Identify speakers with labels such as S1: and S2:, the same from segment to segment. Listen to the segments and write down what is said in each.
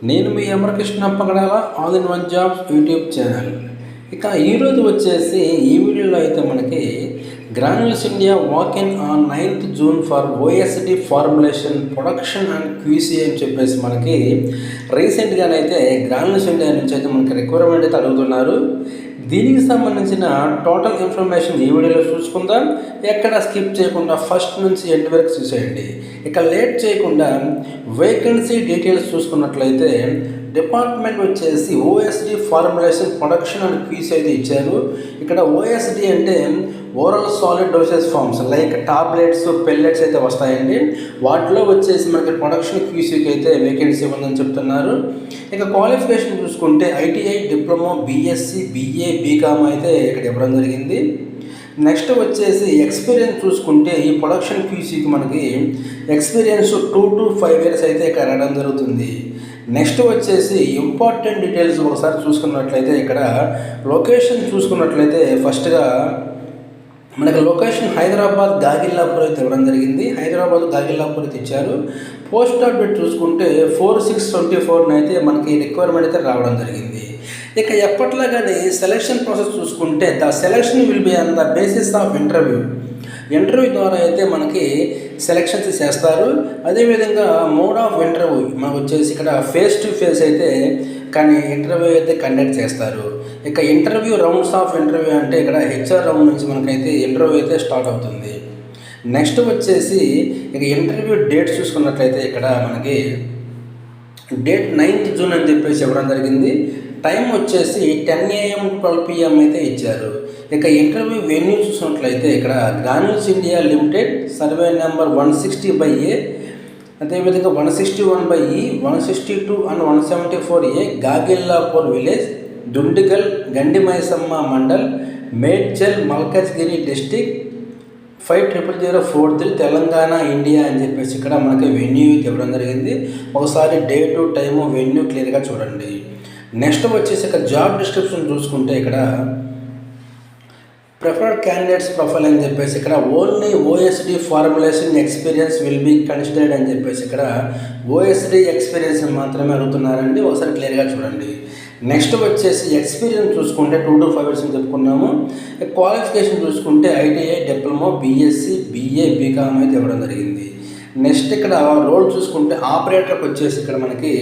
S1: నేను మీ Amarakrishna Pagadala all in one jobs YouTube channel. ఇక ఈరోజు వచ్చేసి ఈ వీడియోలో అయితే మనకి Granules India walk in on 9th June for OSD formulation production and QC అని చెప్పేసి మనకి రీసెంట్గానైతే గ్రాన్యూల్స్ ఇండియా నుంచి అయితే మనకి రిక్వైర్మెంట్ అయితే అడుగుతున్నారు. దీనికి సంబంధించిన టోటల్ ఇన్ఫర్మేషన్ ఈ వీడియోలో చూసుకుందాం. ఎక్కడ స్కిప్ చేయకుండా ఫస్ట్ నుంచి ఎండ్ వరకు చూసేయండి. ఇక లేట్ చేయకుండా వేకెన్సీ డీటెయిల్స్ చూసుకున్నట్లయితే డిపార్ట్మెంట్ వచ్చేసి OSD formulation production and QC అయితే ఇచ్చారు. ఇక్కడ ఓఎస్డి అంటే oral solid dosage forms like tablets pellets అయితే వస్తాయండి. వాటిలో వచ్చేసి మనకి ప్రొడక్షన్ క్యూసీకి అయితే వేకెన్సీ ఉందని చెప్తున్నారు. ఇక క్వాలిఫికేషన్ చూసుకుంటే ITI, diploma, BSc, BA, BCom అయితే ఇక్కడ ఇవ్వడం జరిగింది. నెక్స్ట్ వచ్చేసి ఎక్స్పీరియన్స్ చూసుకుంటే ఈ ప్రొడక్షన్ క్యూసీకి మనకి ఎక్స్పీరియన్స్ 2 to 5 years అయితే ఇక్కడ రావడం జరుగుతుంది. నెక్స్ట్ వచ్చేసి ఇంపార్టెంట్ డీటెయిల్స్ ఒకసారి చూసుకున్నట్లయితే ఇక్కడ లొకేషన్ చూసుకున్నట్లయితే ఫస్ట్గా మనకి లొకేషన్ హైదరాబాద్ గాగిల్లాపూర్ అయితే ఇవ్వడం జరిగింది. హైదరాబాద్ గాగిల్లాపూర్ అయితే ఇచ్చారు. పోస్ట్ అప్డేట్ చూసుకుంటే 4/6/24 అయితే మనకి రిక్వైర్మెంట్ అయితే రావడం జరిగింది. ఇక ఎప్పట్లాగానే సెలక్షన్ ప్రాసెస్ చూసుకుంటే the selection will be on the basis of interview ద్వారా అయితే మనకి సెలక్షన్స్ చేస్తారు. అదేవిధంగా మోడ్ ఆఫ్ ఇంటర్వ్యూ మనకు వచ్చేసి ఇక్కడ ఫేస్ టు ఫేస్ అయితే కానీ ఇంటర్వ్యూ అయితే కండక్ట్ చేస్తారు. ఇక ఇంటర్వ్యూ రౌండ్స్ ఆఫ్ ఇంటర్వ్యూ అంటే ఇక్కడ హెచ్ఆర్ రౌండ్ నుంచి మనకైతే ఇంటర్వ్యూ అయితే స్టార్ట్ అవుతుంది. నెక్స్ట్ వచ్చేసి ఇక ఇంటర్వ్యూ డేట్ చూసుకున్నట్లయితే ఇక్కడ మనకి డేట్ 9th June అని చెప్పేసి ఇవ్వడం జరిగింది. టైం వచ్చేసి 10 AM to 12 PM అయితే ఇచ్చారు. ఇక ఇంటర్వ్యూ వెన్యూ చూసినట్లయితే ఇక్కడ granules India limited, survey number 160/A, అదేవిధంగా 161/E, 162 and 174A, Gagillapur village, Dundigal, Gandimaisamma mandal, Medchal, Malkajgiri district, 500043, Telangana, India అని చెప్పేసి ఇక్కడ మనకి వెన్యూ ఇవ్వడం జరిగింది. ఒకసారి డేటు, టైము, వెన్యూ క్లియర్గా చూడండి. నెక్స్ట్ వచ్చేసి ఇక్కడ జాబ్ డిస్క్రిప్షన్ చూసుకుంటే ఇక్కడ ప్రిఫర్డ్ క్యాండిడేట్స్ ప్రొఫైల్ అని చెప్పేసి ఇక్కడ only OSD formulation experience will be considered అని చెప్పేసి ఇక్కడ ఓఎస్డి ఎక్స్పీరియన్స్ మాత్రమే అడుగుతున్నారండి. ఒకసారి క్లియర్గా చూడండి. నెక్స్ట్ వచ్చేసి ఎక్స్పీరియన్స్ చూసుకుంటే 2 to 5 years అని చెప్పుకున్నాము. క్వాలిఫికేషన్ చూసుకుంటే ITI, diploma, BSc, BA, BCom అయితే ఇవ్వడం జరిగింది. నెక్స్ట్ ఇక్కడ రోల్ చూసుకుంటే ఆపరేటర్కి వచ్చేసి ఇక్కడ మనకి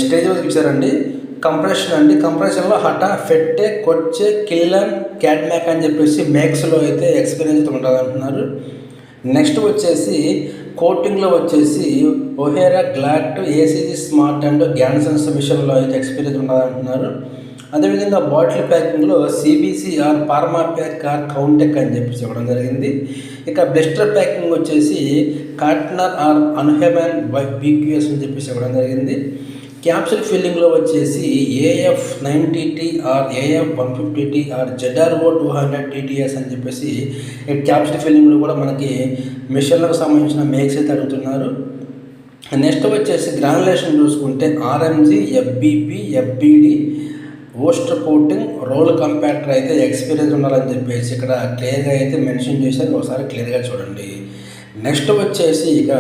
S1: స్టేజ్ వైజ్ ఇచ్చారండి. కంప్రెషన్ అండి. కంప్రెషన్లో హఠా, ఫెట్టే, కొచ్చే, కిల్లన్, క్యాడ్మ్యాక్ అని చెప్పేసి మ్యాక్స్లో అయితే ఎక్స్పీరియన్స్ ఉంటుంది అంటున్నారు. నెక్స్ట్ వచ్చేసి కోటింగ్లో వచ్చేసి ఒహేరా, గ్లాట్, ఏసీజీ స్మార్ట్ అండ్ గ్యాన్సన్స్ మిషన్లో అయితే ఎక్స్పీరియన్స్ ఉంటుంది అంటున్నారు. అదేవిధంగా బాటిల్ ప్యాకింగ్లో సిబిసిఆర్, ఫార్మా ప్యాక్ ఆర్ కౌంటెక్ అని చెప్పేసి ఇవ్వడం జరిగింది. ఇక బ్లిస్టర్ ప్యాకింగ్ వచ్చేసి కార్ట్నర్ ఆర్ అన్హెమన్ BQS అని చెప్పేసి ఇవ్వడం జరిగింది. క్యాప్సూల్ ఫిల్లింగ్లో వచ్చేసి AF 90T or AF 150T or ZRO 200 TTS అని చెప్పేసి క్యాప్సూల్ ఫిల్లింగ్లో కూడా మనకి మిషన్లకు సంబంధించిన మేక్స్ అయితే అడుగుతున్నారు. నెక్స్ట్ వచ్చేసి గ్రాన్యులేషన్ చూసుకుంటే RMG, FBP, FBD, Wurster coating, roll compactor అయితే ఎక్స్పీరియన్స్ ఉండాలని చెప్పేసి ఇక్కడ క్లియర్గా అయితే మెన్షన్ చేశారు. ఒకసారి క్లియర్గా చూడండి. నెక్స్ట్ వచ్చేసి ఇక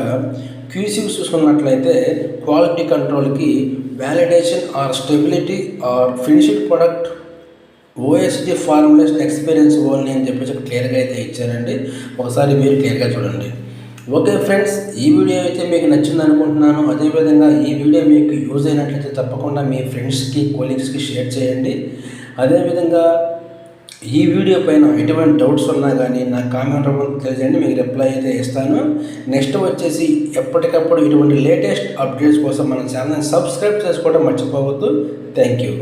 S1: క్యూసీ చూసుకున్నట్లయితే క్వాలిటీ కంట్రోల్కి validation or stability or finished product OSD formulation experience only అని చెప్పేసి క్లియర్గా అయితే ఇచ్చారండి. ఒకసారి మీరు క్లియర్గా చూడండి. ఓకే ఫ్రెండ్స్, ఈ వీడియో అయితే మీకు నచ్చింది అనుకుంటున్నాను. అదేవిధంగా ఈ వీడియో మీకు యూజ్ అయినట్లయితే తప్పకుండా మీ ఫ్రెండ్స్కి, కొలీగ్స్కి షేర్ చేయండి. అదేవిధంగా ఈ వీడియో పైన ఎటువంటి డౌట్స్ ఉన్నా కానీ నా కామెంట్ రూపంలో తెలియజేయండి, మీకు రిప్లై అయితే ఇస్తాను. నెక్స్ట్ వచ్చేసి ఎప్పటికప్పుడు ఇటువంటి లేటెస్ట్ అప్డేట్స్ కోసం మన ఛానల్ని సబ్స్క్రైబ్ చేసుకోవడం మర్చిపోవద్దు. Thank you.